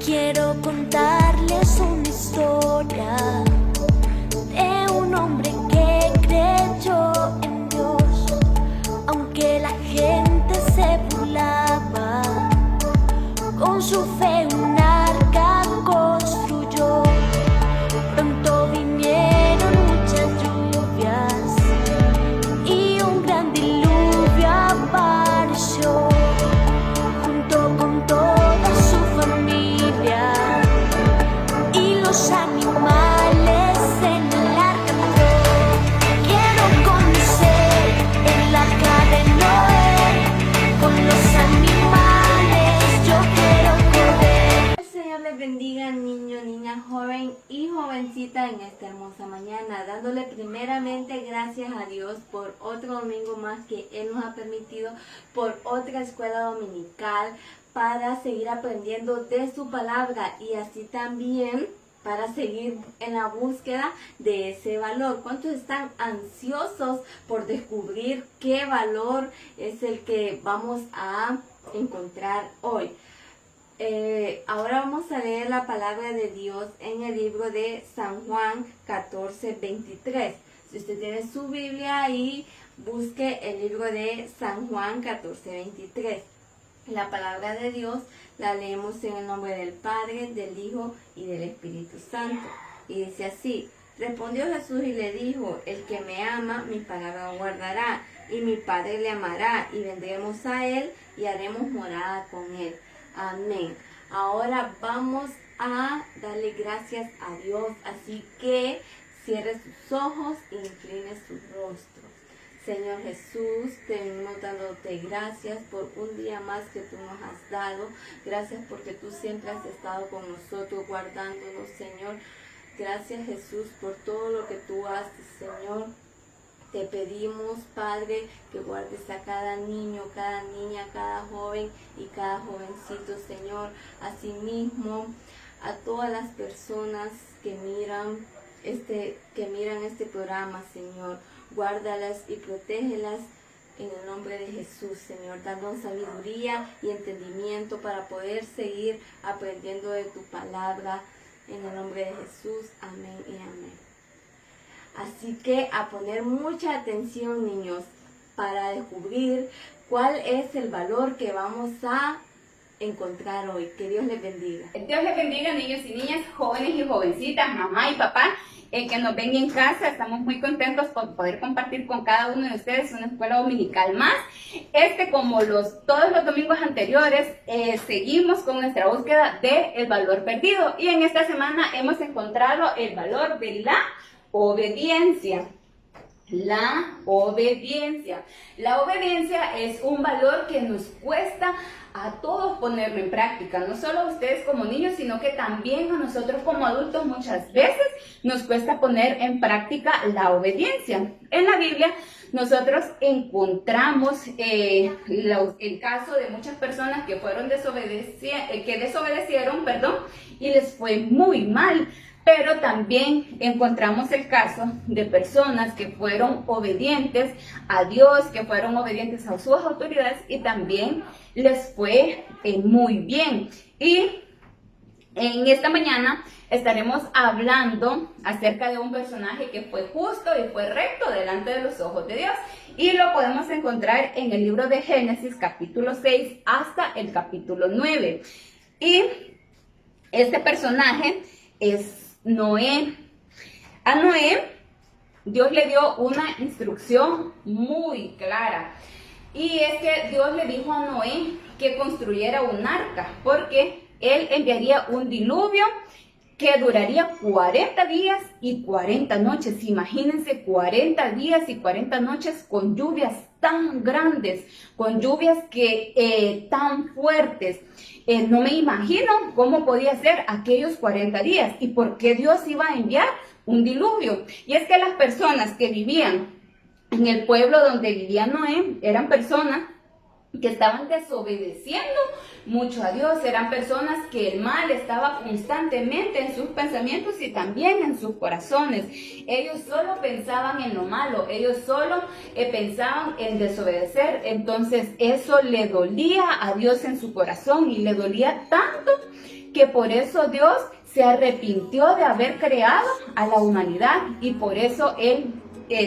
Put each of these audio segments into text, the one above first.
Quiero contarles una historia de un hombre que creyó en Dios, aunque la gente se burlaba. Con su fe un arca construyó. Pronto vinieron muchas lluvias y un gran diluvio apareció. Junto con toda su familia y los animales en el arca entró. Quiero conocer el arca de Noé, con los animales yo quiero correr. El Señor les bendiga, niño, niña, joven y jovencita, en esta hermosa mañana, dándole primeramente gracias a Dios por otro domingo más que Él nos ha permitido, por otra escuela dominical, para seguir aprendiendo de su palabra y así también para seguir en la búsqueda de ese valor. ¿Cuántos están ansiosos por descubrir qué valor es el que vamos a encontrar hoy? Ahora vamos a leer la palabra de Dios en el libro de San Juan 14:23. Si usted tiene su Biblia ahí, busque el libro de San Juan 14:23. La palabra de Dios la leemos en el nombre del Padre, del Hijo y del Espíritu Santo. Y dice así: respondió Jesús y le dijo: el que me ama, mi palabra guardará, y mi Padre le amará, y vendremos a él y haremos morada con él. Amén. Ahora vamos a darle gracias a Dios, así que cierre sus ojos e incline su rostro. Señor Jesús, te venimos dándote gracias por un día más que tú nos has dado. Gracias porque tú siempre has estado con nosotros, guardándonos, Señor. Gracias, Jesús, por todo lo que tú haces, Señor. Te pedimos, Padre, que guardes a cada niño, cada niña, cada joven y cada jovencito, Señor. Asimismo, a todas las personas que miran este programa, Señor. Guárdalas y protégelas en el nombre de Jesús, Señor. Danos sabiduría y entendimiento para poder seguir aprendiendo de tu palabra. En el nombre de Jesús, amén y amén. Así que a poner mucha atención, niños, para descubrir cuál es el valor que vamos a encontrar hoy. Que Dios les bendiga. Dios les bendiga, niños y niñas, jóvenes y jovencitas, mamá y papá, que nos ven en casa. Estamos muy contentos por poder compartir con cada uno de ustedes una escuela dominical más. Como todos los domingos anteriores, seguimos con nuestra búsqueda del valor perdido. Y en esta semana hemos encontrado el valor de la obediencia. La obediencia. La obediencia es un valor que nos cuesta a todos ponerlo en práctica, no solo a ustedes como niños, sino que también a nosotros como adultos muchas veces nos cuesta poner en práctica la obediencia. En la Biblia nosotros encontramos el caso de muchas personas que desobedecieron, y les fue muy mal. Pero también encontramos el caso de personas que fueron obedientes a Dios, que fueron obedientes a sus autoridades y también les fue muy bien. Y en esta mañana estaremos hablando acerca de un personaje que fue justo y fue recto delante de los ojos de Dios. Y lo podemos encontrar en el libro de Génesis, capítulo 6 hasta el capítulo 9. Y este personaje es Noé. A Noé, Dios le dio una instrucción muy clara. Y es que Dios le dijo a Noé que construyera un arca, porque él enviaría un diluvio que duraría 40 días y 40 noches. Imagínense 40 días y 40 noches con lluvias tan grandes, con lluvias tan fuertes. No me imagino cómo podía ser aquellos 40 días y por qué Dios iba a enviar un diluvio. Y es que las personas que vivían en el pueblo donde vivía Noé eran personas que estaban desobedeciendo mucho a Dios, eran personas que el mal estaba constantemente en sus pensamientos y también en sus corazones. Ellos solo pensaban en lo malo, ellos solo pensaban en desobedecer. Entonces eso le dolía a Dios en su corazón y le dolía tanto que por eso Dios se arrepintió de haber creado a la humanidad y por eso Él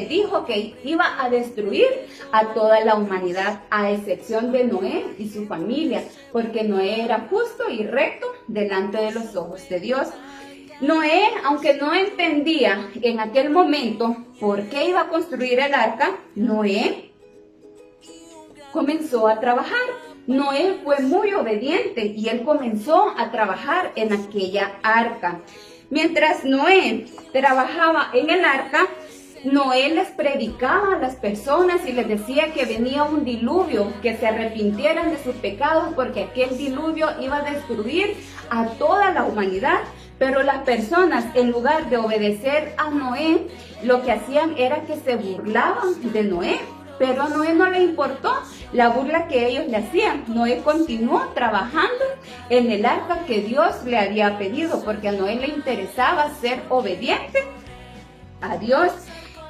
dijo que iba a destruir a toda la humanidad, a excepción de Noé y su familia, porque Noé era justo y recto delante de los ojos de Dios. Noé, aunque no entendía en aquel momento por qué iba a construir el arca, Noé comenzó a trabajar. Noé fue muy obediente y él comenzó a trabajar en aquella arca. Mientras Noé trabajaba en el arca, Noé les predicaba a las personas y les decía que venía un diluvio, que se arrepintieran de sus pecados porque aquel diluvio iba a destruir a toda la humanidad. Pero las personas, en lugar de obedecer a Noé, lo que hacían era que se burlaban de Noé. Pero a Noé no le importó la burla que ellos le hacían. Noé continuó trabajando en el arca que Dios le había pedido, porque a Noé le interesaba ser obediente a Dios.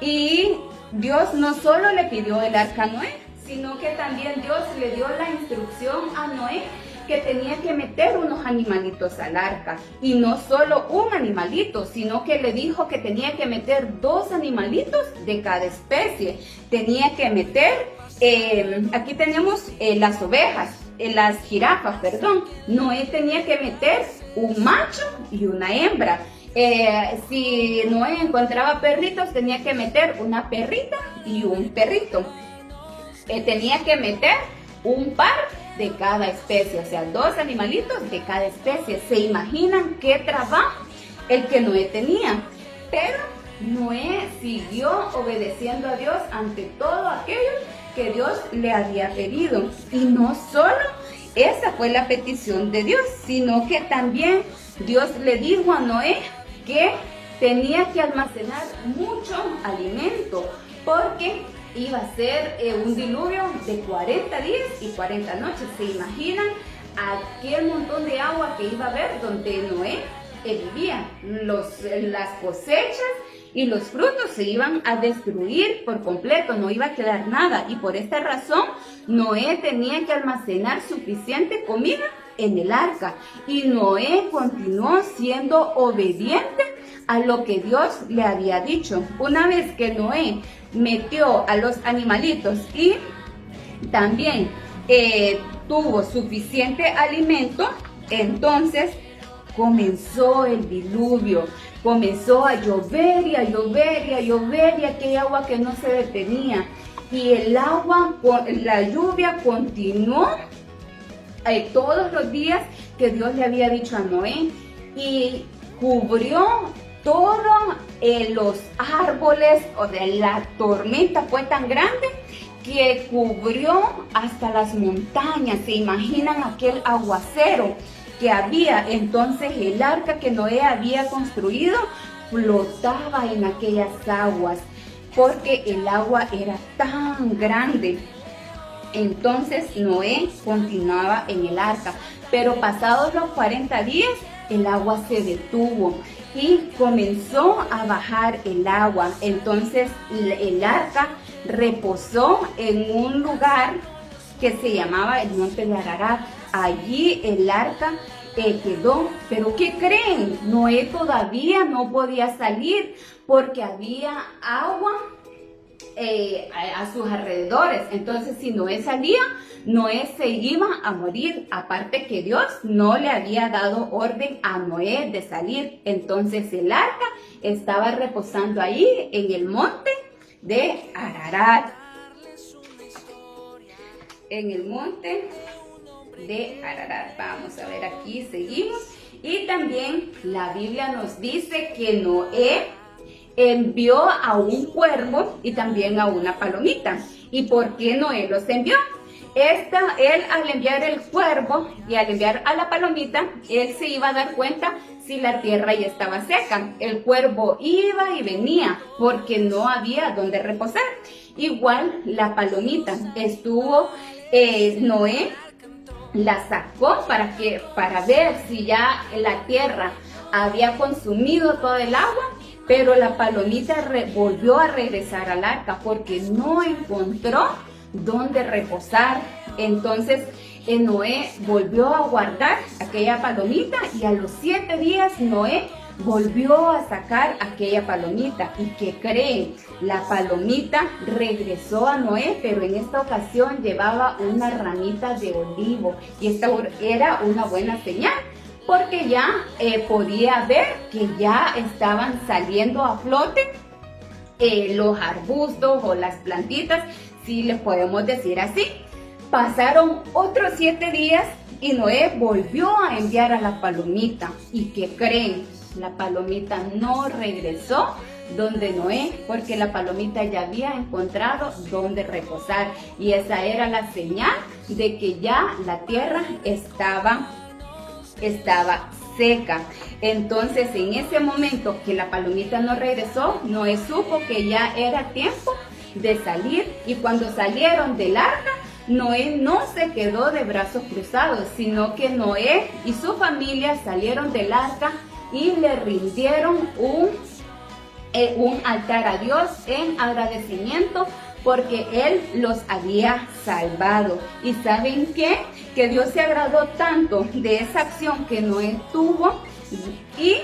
Y Dios no solo le pidió el arca a Noé, sino que también Dios le dio la instrucción a Noé que tenía que meter unos animalitos al arca. Y no solo un animalito, sino que le dijo que tenía que meter 2 animalitos de cada especie. Tenía que meter, aquí tenemos las ovejas, las jirafas, perdón. Noé tenía que meter un macho y una hembra. Si Noé encontraba perritos, tenía que meter una perrita y un perrito. Tenía que meter un par de cada especie, o sea, 2 animalitos de cada especie. ¿Se imaginan qué trabajo el que Noé tenía? Pero Noé siguió obedeciendo a Dios ante todo aquello que Dios le había pedido. Y no solo esa fue la petición de Dios, sino que también Dios le dijo a Noé que tenía que almacenar mucho alimento, porque iba a ser un diluvio de 40 días y 40 noches. ¿Se imaginan aquel montón de agua que iba a haber donde Noé vivía? Las cosechas y los frutos se iban a destruir por completo, no iba a quedar nada. Y por esta razón, Noé tenía que almacenar suficiente comida en el arca. Y Noé continuó siendo obediente a lo que Dios le había dicho. Una vez que Noé metió a los animalitos y también tuvo suficiente alimento, entonces comenzó el diluvio. Comenzó a llover y a llover y a llover y aquella agua que no se detenía. Y el agua, la lluvia continuó todos los días que Dios le había dicho a Noé y cubrió todos los árboles. O sea, la tormenta fue tan grande que cubrió hasta las montañas. ¿Se imaginan aquel aguacero que había? Entonces el arca que Noé había construido flotaba en aquellas aguas porque el agua era tan grande. Entonces Noé continuaba en el arca, pero pasados los 40 días el agua se detuvo y comenzó a bajar el agua. Entonces el arca reposó en un lugar que se llamaba el monte de Ararat. Allí el arca quedó. Pero ¿qué creen? Noé todavía no podía salir porque había agua a sus alrededores. Entonces si Noé salía, Noé se iba a morir. Aparte que Dios no le había dado orden a Noé de salir. Entonces el arca estaba reposando ahí en el monte de Ararat. En el monte de Ararat. Vamos a ver, aquí seguimos. Y también la Biblia nos dice que Noé envió a un cuervo y también a una palomita. ¿Y por qué Noé los envió? Él al enviar el cuervo y al enviar a la palomita, él se iba a dar cuenta si la tierra ya estaba seca. El cuervo iba y venía porque no había donde reposar. Igual la palomita estuvo, Noé la sacó para ver si ya la tierra había consumido todo el agua. Pero la palomita volvió a regresar al arca porque no encontró dónde reposar. Entonces Noé volvió a guardar, aquella palomita, y a los 7 días Noé volvió a sacar aquella palomita. ¿Y qué creen? La palomita regresó a Noé, pero en esta ocasión llevaba una ramita de olivo, y esta era una buena señal, porque ya podía ver que ya estaban saliendo a flote los arbustos o las plantitas, si les podemos decir así. Pasaron otros 7 días y Noé volvió a enviar a la palomita. ¿Y qué creen? La palomita no regresó donde Noé, porque la palomita ya había encontrado donde reposar, y esa era la señal de que ya la tierra estaba seca. Entonces, en ese momento que la palomita no regresó, Noé supo que ya era tiempo de salir, y cuando salieron del arca, Noé no se quedó de brazos cruzados, sino que Noé y su familia salieron del arca y le rindieron un altar a Dios en agradecimiento, porque Él los había salvado. ¿Y saben qué? Que Dios se agradó tanto de esa acción que Noé tuvo, y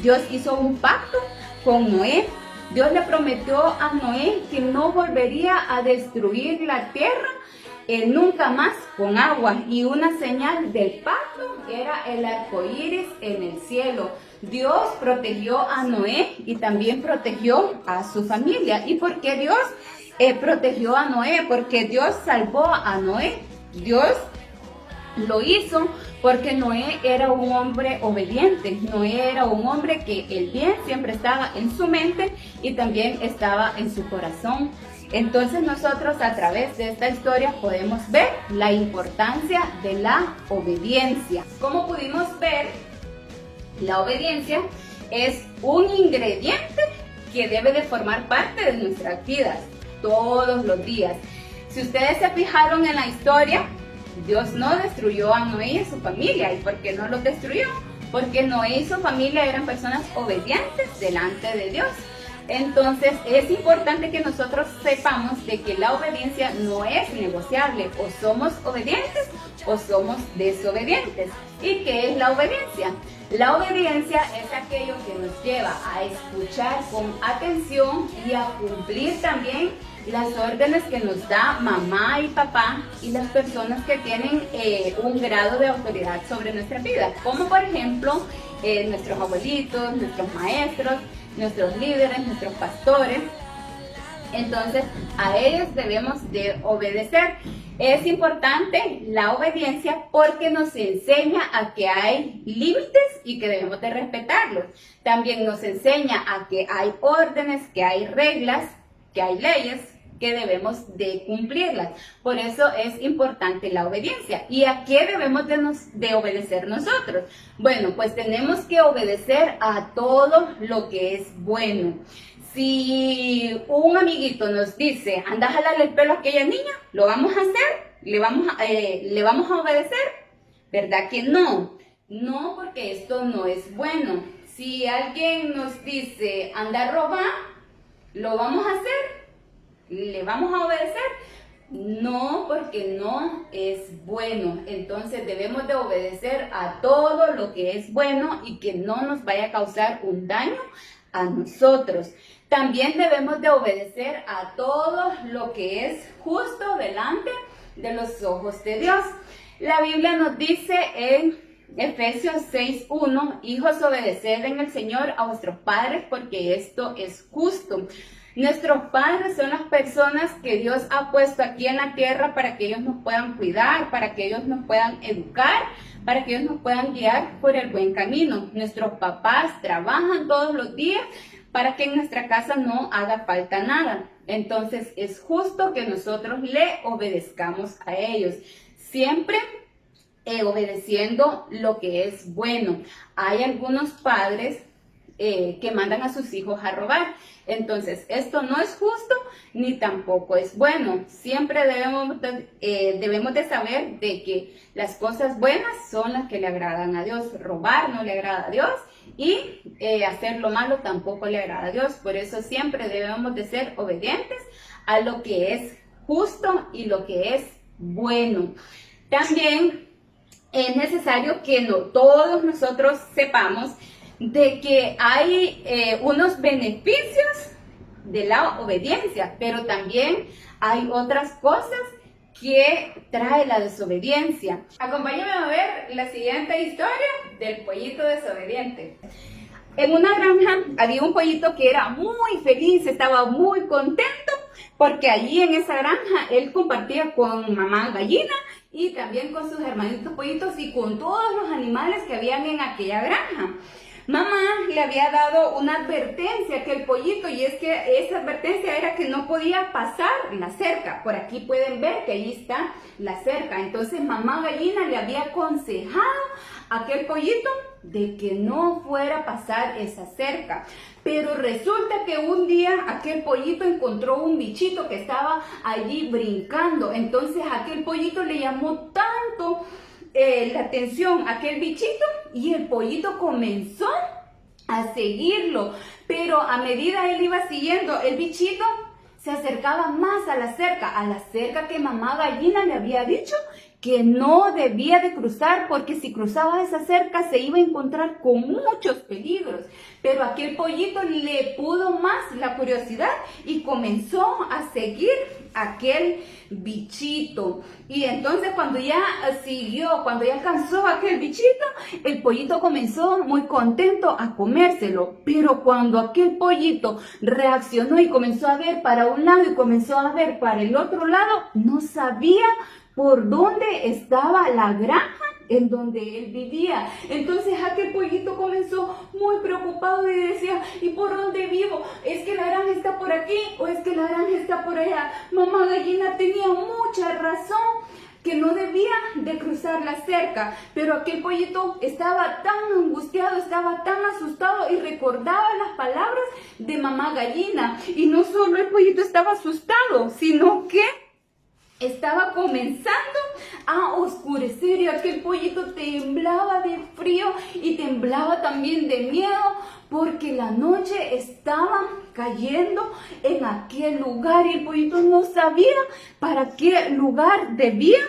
Dios hizo un pacto con Noé. Dios le prometió a Noé que no volvería a destruir la tierra nunca más con agua, y una señal del pacto era el arco iris en el cielo. Dios protegió a Noé y también protegió a su familia. ¿Y por qué Dios protegió a Noé? Porque Dios salvó a Noé. Dios lo hizo porque Noé era un hombre obediente. Noé era un hombre que el bien siempre estaba en su mente y también estaba en su corazón. Entonces nosotros a través de esta historia podemos ver la importancia de la obediencia. Como pudimos ver, la obediencia es un ingrediente que debe de formar parte de nuestras vidas todos los días. Si ustedes se fijaron en la historia, Dios no destruyó a Noé y a su familia. ¿Y por qué no los destruyó? Porque Noé y su familia eran personas obedientes delante de Dios. Entonces es importante que nosotros sepamos de que la obediencia no es negociable. O somos obedientes o somos desobedientes. ¿Y qué es la obediencia? La obediencia es aquello que nos lleva a escuchar con atención y a cumplir también las órdenes que nos da mamá y papá y las personas que tienen un grado de autoridad sobre nuestra vida, como por ejemplo nuestros abuelitos, nuestros maestros, nuestros líderes, nuestros pastores. Entonces a ellos debemos de obedecer. Es importante la obediencia porque nos enseña a que hay límites y que debemos de respetarlos. También nos enseña a que hay órdenes, que hay reglas, que hay leyes, que debemos de cumplirlas. Por eso es importante la obediencia. ¿Y a qué debemos de obedecer nosotros? Bueno, pues tenemos que obedecer a todo lo que es bueno. Si un amiguito nos dice, anda a jalarle el pelo a aquella niña, ¿lo vamos a hacer? ¿Le vamos a obedecer? ¿Verdad que no? No, porque esto no es bueno. Si alguien nos dice, anda a robar, ¿lo vamos a hacer? ¿Le vamos a obedecer? No, porque no es bueno. Entonces debemos de obedecer a todo lo que es bueno y que no nos vaya a causar un daño a nosotros. También debemos de obedecer a todo lo que es justo delante de los ojos de Dios. La Biblia nos dice en Efesios 6:1, hijos, obedeced en el Señor a vuestros padres, porque esto es justo. Nuestros padres son las personas que Dios ha puesto aquí en la tierra para que ellos nos puedan cuidar, para que ellos nos puedan educar, para que ellos nos puedan guiar por el buen camino. Nuestros papás trabajan todos los días para que en nuestra casa no haga falta nada. Entonces es justo que nosotros le obedezcamos a ellos, siempre obedeciendo lo que es bueno. Hay algunos padres que mandan a sus hijos a robar. Entonces esto no es justo ni tampoco es bueno. Siempre debemos de saber de que las cosas buenas son las que le agradan a Dios. Robar no le agrada a Dios y hacer lo malo tampoco le agrada a Dios. Por eso siempre debemos de ser obedientes a lo que es justo y lo que es bueno. También es necesario que todos nosotros sepamos de que hay unos beneficios de la obediencia, pero también hay otras cosas que trae la desobediencia. Acompáñame a ver la siguiente historia del pollito desobediente. En una granja había un pollito que era muy feliz, estaba muy contento, porque allí en esa granja él compartía con mamá gallina y también con sus hermanitos pollitos y con todos los animales que habían en aquella granja. Mamá le había dado una advertencia a aquel pollito, y es que esa advertencia era que no podía pasar la cerca. Por aquí pueden ver que ahí está la cerca. Entonces mamá gallina le había aconsejado a aquel pollito de que no fuera a pasar esa cerca. Pero resulta que un día aquel pollito encontró un bichito que estaba allí brincando. Entonces aquel pollito le llamó tanto la atención a aquel bichito, y el pollito comenzó a seguirlo. Pero a medida él iba siguiendo, el bichito se acercaba más a la cerca que mamá gallina le había dicho que no debía de cruzar, porque si cruzaba esa cerca se iba a encontrar con muchos peligros. Pero aquel pollito le pudo más la curiosidad y comenzó a seguir aquel bichito. Y entonces cuando ya alcanzó aquel bichito, el pollito comenzó muy contento a comérselo. Pero cuando aquel pollito reaccionó y comenzó a ver para un lado y comenzó a ver para el otro lado, no sabía por dónde estaba la granja en donde él vivía. Entonces aquel pollito comenzó muy preocupado y decía: ¿y por dónde vivo? ¿Es que la granja está por aquí o es que la granja está por allá? Mamá gallina tenía mucha razón, que no debía de cruzar la cerca. Pero aquel pollito estaba tan angustiado, estaba tan asustado, y recordaba las palabras de mamá gallina. Y no solo el pollito estaba asustado, sino que estaba comenzando a oscurecer, y aquel pollito temblaba de frío y temblaba también de miedo, porque la noche estaba cayendo en aquel lugar y el pollito no sabía para qué lugar debía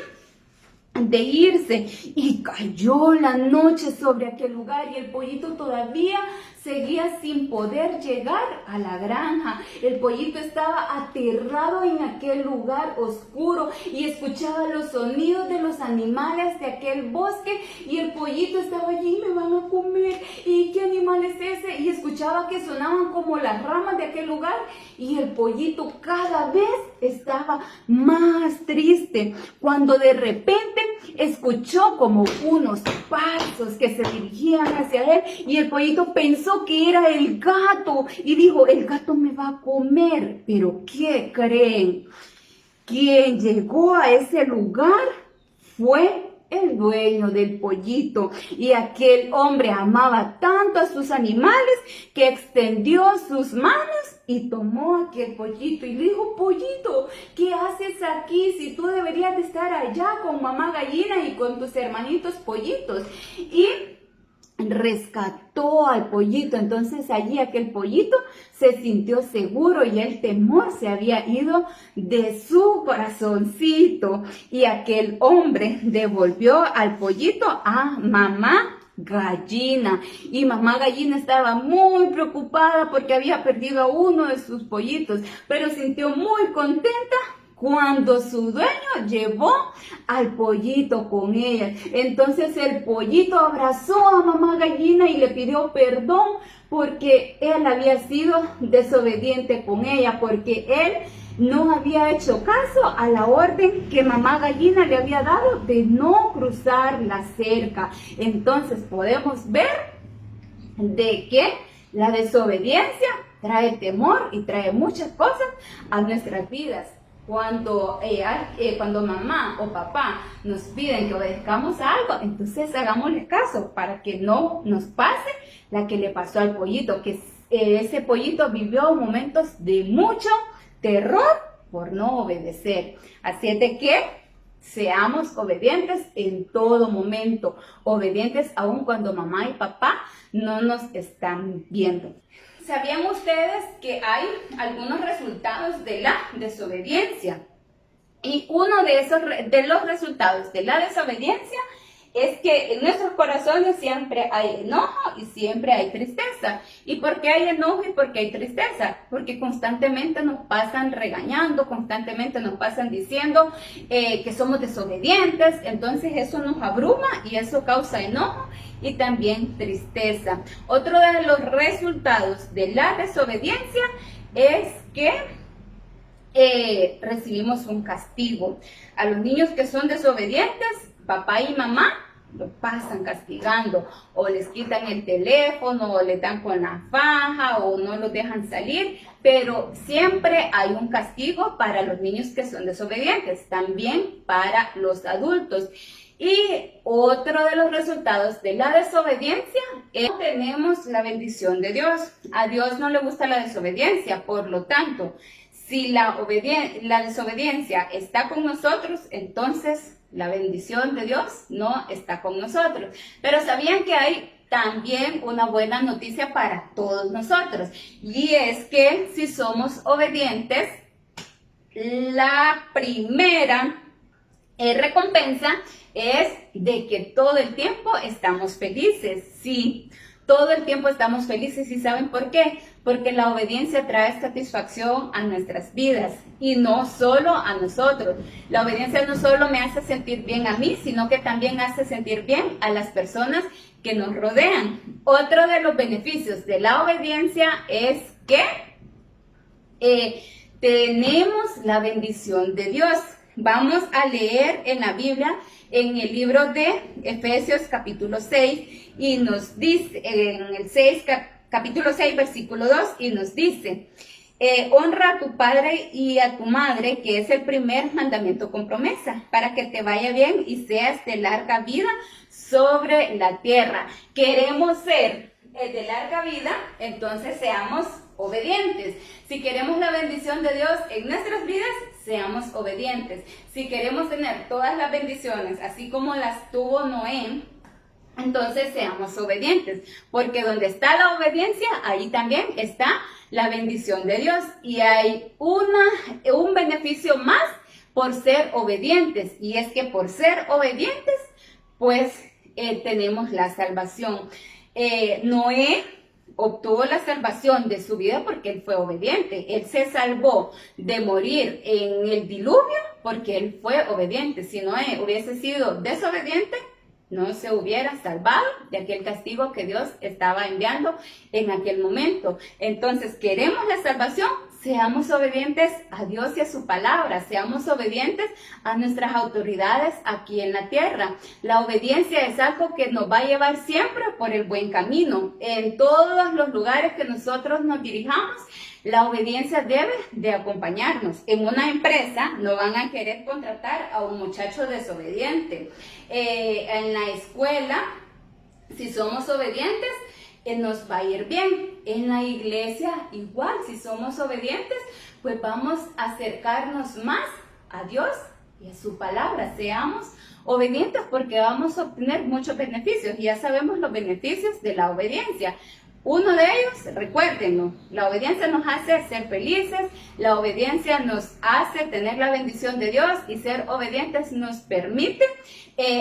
de irse. Y cayó la noche sobre aquel lugar y el pollito todavía seguía sin poder llegar a la granja. El pollito estaba aterrado en aquel lugar oscuro y escuchaba los sonidos de los animales de aquel bosque, y el pollito estaba allí: me van a comer, ¿y qué animal es ese? Y escuchaba que sonaban como las ramas de aquel lugar, y el pollito cada vez estaba más triste, cuando de repente escuchó como unos pasos que se dirigían hacia él, y el pollito pensó que era el gato y dijo: el gato me va a comer. Pero ¿qué creen? Quien llegó a ese lugar fue el dueño del pollito, y aquel hombre amaba tanto a sus animales que extendió sus manos y tomó a aquel pollito y le dijo: pollito, ¿qué haces aquí si tú deberías de estar allá con mamá gallina y con tus hermanitos pollitos? Y rescató al pollito. Entonces allí aquel pollito se sintió seguro y el temor se había ido de su corazoncito, y aquel hombre devolvió al pollito a mamá gallina, y mamá gallina estaba muy preocupada porque había perdido a uno de sus pollitos, pero sintió muy contenta cuando su dueño llevó al pollito con ella. Entonces el pollito abrazó a mamá gallina y le pidió perdón porque él había sido desobediente con ella, porque él no había hecho caso a la orden que mamá gallina le había dado de no cruzar la cerca. Entonces podemos ver de que la desobediencia trae temor y trae muchas cosas a nuestras vidas. Cuando mamá o papá nos piden que obedezcamos a algo, entonces hagámosle caso para que no nos pase la que le pasó al pollito, que ese pollito vivió momentos de mucho terror por no obedecer. Así es de que seamos obedientes en todo momento, obedientes aun cuando mamá y papá no nos están viendo. ¿Sabían ustedes que hay algunos resultados de la desobediencia? Y uno de los resultados de la desobediencia es que en nuestros corazones siempre hay enojo y siempre hay tristeza. ¿Y por qué hay enojo y por qué hay tristeza? Porque constantemente nos pasan regañando, constantemente nos pasan diciendo que somos desobedientes, entonces eso nos abruma y eso causa enojo y también tristeza. Otro de los resultados de la desobediencia es que recibimos un castigo. A los niños que son desobedientes, papá y mamá lo pasan castigando, o les quitan el teléfono, o les dan con la faja, o no los dejan salir, pero siempre hay un castigo para los niños que son desobedientes, también para los adultos. Y otro de los resultados de la desobediencia es que tenemos la bendición de Dios. A Dios no le gusta la desobediencia, por lo tanto, si la desobediencia está con nosotros, entonces la bendición de Dios no está con nosotros. Pero ¿sabían que hay también una buena noticia para todos nosotros? Y es que si somos obedientes, la primera recompensa es de que todo el tiempo estamos felices. Sí, todo el tiempo estamos felices. ¿Y saben por qué? Porque la obediencia trae satisfacción a nuestras vidas y no solo a nosotros. La obediencia no solo me hace sentir bien a mí, sino que también hace sentir bien a las personas que nos rodean. Otro de los beneficios de la obediencia es que tenemos la bendición de Dios. Vamos a leer en la Biblia, en el libro de Efesios capítulo 6, y nos dice, en el capítulo 6, versículo 2, y nos dice, honra a tu padre y a tu madre, que es el primer mandamiento con promesa, para que te vaya bien y seas de larga vida sobre la tierra. Queremos ser de larga vida, entonces seamos obedientes. Si queremos la bendición de Dios en nuestras vidas, seamos obedientes. Si queremos tener todas las bendiciones, así como las tuvo Noé, entonces seamos obedientes, porque donde está la obediencia, ahí también está la bendición de Dios. Y hay un beneficio más por ser obedientes, y es que por ser obedientes, pues tenemos la salvación. Noé obtuvo la salvación de su vida porque él fue obediente. Él se salvó de morir en el diluvio porque él fue obediente. Si Noé hubiese sido desobediente, no se hubiera salvado de aquel castigo que Dios estaba enviando en aquel momento. Entonces, ¿queremos la salvación? Seamos obedientes a Dios y a su palabra, seamos obedientes a nuestras autoridades aquí en la tierra. La obediencia es algo que nos va a llevar siempre por el buen camino. En todos los lugares que nosotros nos dirijamos, la obediencia debe de acompañarnos. En una empresa no van a querer contratar a un muchacho desobediente. En la escuela, si somos obedientes, nos va a ir bien. En la iglesia igual, si somos obedientes, pues vamos a acercarnos más a Dios y a su palabra. Seamos obedientes porque vamos a obtener muchos beneficios. Ya sabemos los beneficios de la obediencia. Uno de ellos, recuérdenlo, la obediencia nos hace ser felices, la obediencia nos hace tener la bendición de Dios, y ser obedientes nos permite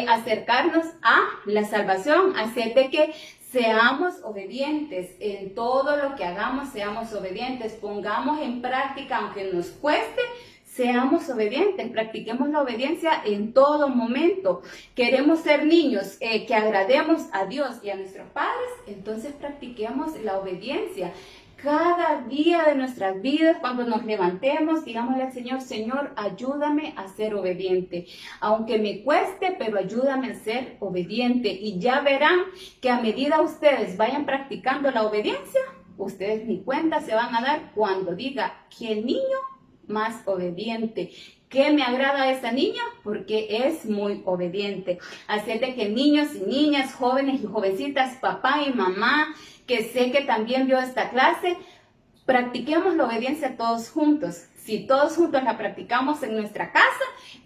acercarnos a la salvación. Así de que seamos obedientes en todo lo que hagamos, seamos obedientes, pongamos en práctica, aunque nos cueste, seamos obedientes, practiquemos la obediencia en todo momento. Queremos ser niños que agrademos a Dios y a nuestros padres, entonces practiquemos la obediencia. Cada día de nuestras vidas, cuando nos levantemos, digámosle al Señor, Señor, ayúdame a ser obediente. Aunque me cueste, pero ayúdame a ser obediente. Y ya verán que a medida ustedes vayan practicando la obediencia, ustedes ni cuenta se van a dar cuando diga que el niño más obediente. ¿Qué me agrada a esa niña? Porque es muy obediente. Así es de que niños y niñas, jóvenes y jovencitas, papá y mamá, que sé que también vio esta clase, practiquemos la obediencia todos juntos. Si todos juntos la practicamos en nuestra casa,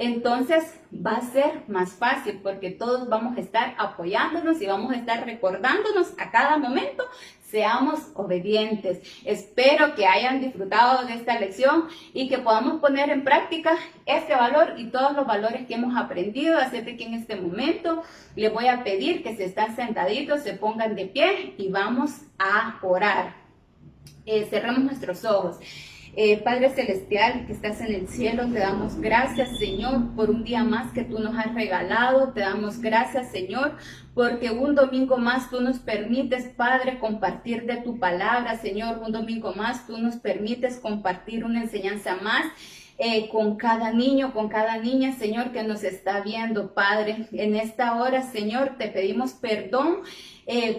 entonces va a ser más fácil porque todos vamos a estar apoyándonos y vamos a estar recordándonos a cada momento. Seamos obedientes. Espero que hayan disfrutado de esta lección y que podamos poner en práctica este valor y todos los valores que hemos aprendido. Así de que en este momento les voy a pedir que si están sentaditos se pongan de pie y vamos a orar. Cerramos nuestros ojos. Padre Celestial que estás en el cielo, te damos gracias, Señor, por un día más que tú nos has regalado. Te damos gracias, Señor, porque un domingo más tú nos permites, Padre, compartir de tu palabra, Señor. Un domingo más tú nos permites compartir una enseñanza más con cada niño, con cada niña, Señor, que nos está viendo, Padre. En esta hora, Señor, te pedimos perdón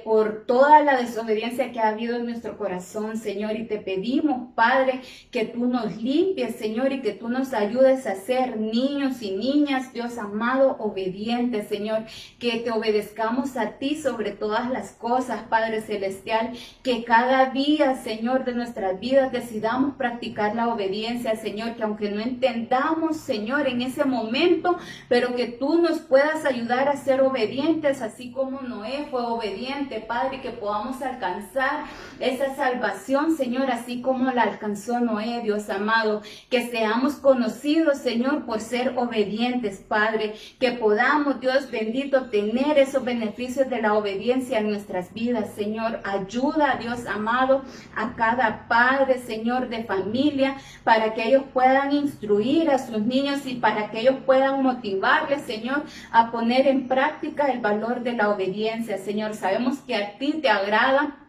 por toda la desobediencia que ha habido en nuestro corazón, Señor, y te pedimos, Padre, que tú nos limpies, Señor, y que tú nos ayudes a ser niños y niñas, Dios amado, obedientes, Señor, que te obedezcamos a ti sobre todas las cosas, Padre Celestial, que cada día, Señor, de nuestras vidas decidamos practicar la obediencia, Señor, que aunque no entendamos, Señor, en ese momento, pero que tú nos puedas ayudar a ser obedientes, así como Noé fue obediente, Padre, que podamos alcanzar esa salvación, Señor, así como la alcanzó Noé, Dios amado, que seamos conocidos, Señor, por ser obedientes, Padre, que podamos, Dios bendito, tener esos beneficios de la obediencia en nuestras vidas, Señor. Ayuda, Dios amado, a cada padre, Señor, de familia, para que ellos puedan instruir a sus niños y para que ellos puedan motivarles, Señor, a poner en práctica el valor de la obediencia, Señor. Sabemos que a ti te agrada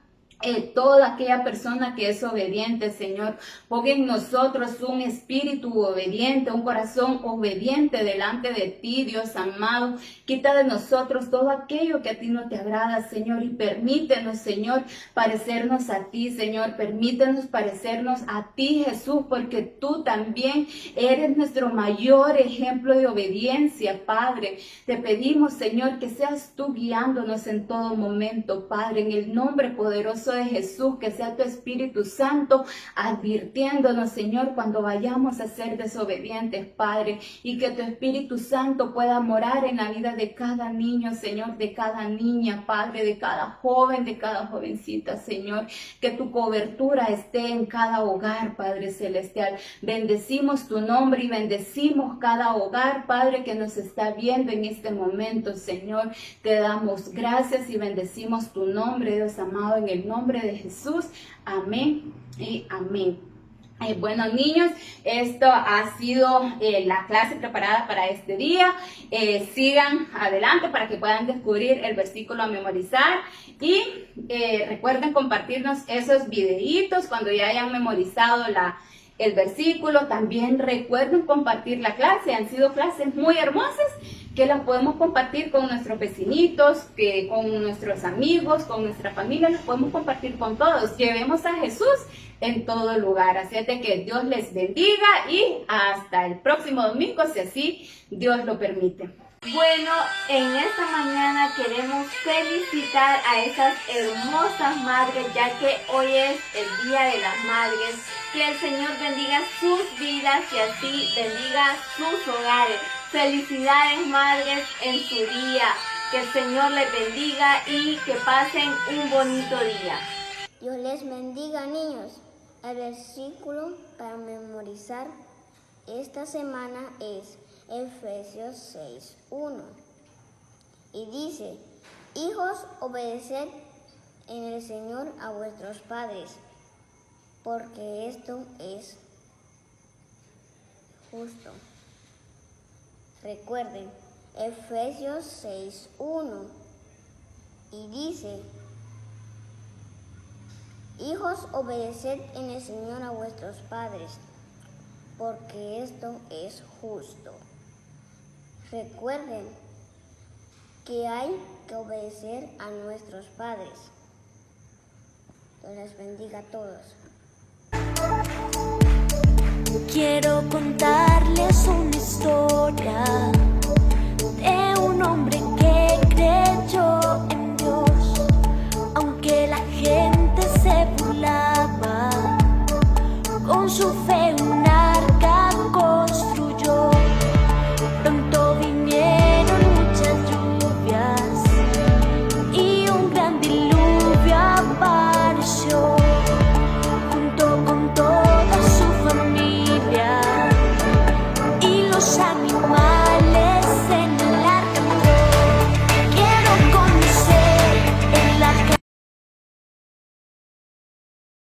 toda aquella persona que es obediente, Señor. Pon en nosotros un espíritu obediente, un corazón obediente delante de ti, Dios amado. Quita de nosotros todo aquello que a ti no te agrada, Señor, y permítenos, Señor, parecernos a ti, Señor. Permítenos parecernos a ti, Jesús, porque tú también eres nuestro mayor ejemplo de obediencia, Padre. Te pedimos, Señor, que seas tú guiándonos en todo momento, Padre, en el nombre poderoso de Jesús, que sea tu Espíritu Santo advirtiéndonos, Señor, cuando vayamos a ser desobedientes, Padre, y que tu Espíritu Santo pueda morar en la vida de cada niño, Señor, de cada niña, Padre, de cada joven, de cada jovencita, Señor, que tu cobertura esté en cada hogar, Padre Celestial. Bendecimos tu nombre y bendecimos cada hogar, Padre, que nos está viendo en este momento, Señor. Te damos gracias y bendecimos tu nombre, Dios amado, en el nombre de Jesús. Amén y amén. Bueno, niños, esto ha sido la clase preparada para este día. Sigan adelante para que puedan descubrir el versículo a memorizar y recuerden compartirnos esos videitos cuando ya hayan memorizado el versículo. También recuerden compartir la clase. Han sido clases muy hermosas que las podemos compartir con nuestros vecinitos, con nuestros amigos, con nuestra familia. Las podemos compartir con todos. Llevemos a Jesús en todo lugar. Así es de que Dios les bendiga y hasta el próximo domingo, si así Dios lo permite. Bueno, en esta mañana queremos felicitar a esas hermosas madres, ya que hoy es el Día de las Madres. Que el Señor bendiga sus vidas y así bendiga sus hogares. Felicidades, madres, en su día. Que el Señor les bendiga y que pasen un bonito día. Dios les bendiga, niños. El versículo para memorizar esta semana es Efesios 6:1 y dice: hijos, obedeced en el Señor a vuestros padres, porque esto es justo. Recuerden, Efesios 6:1 y dice: hijos, obedeced en el Señor a vuestros padres, porque esto es justo. Recuerden que hay que obedecer a nuestros padres. Dios les bendiga a todos. Quiero contarles una historia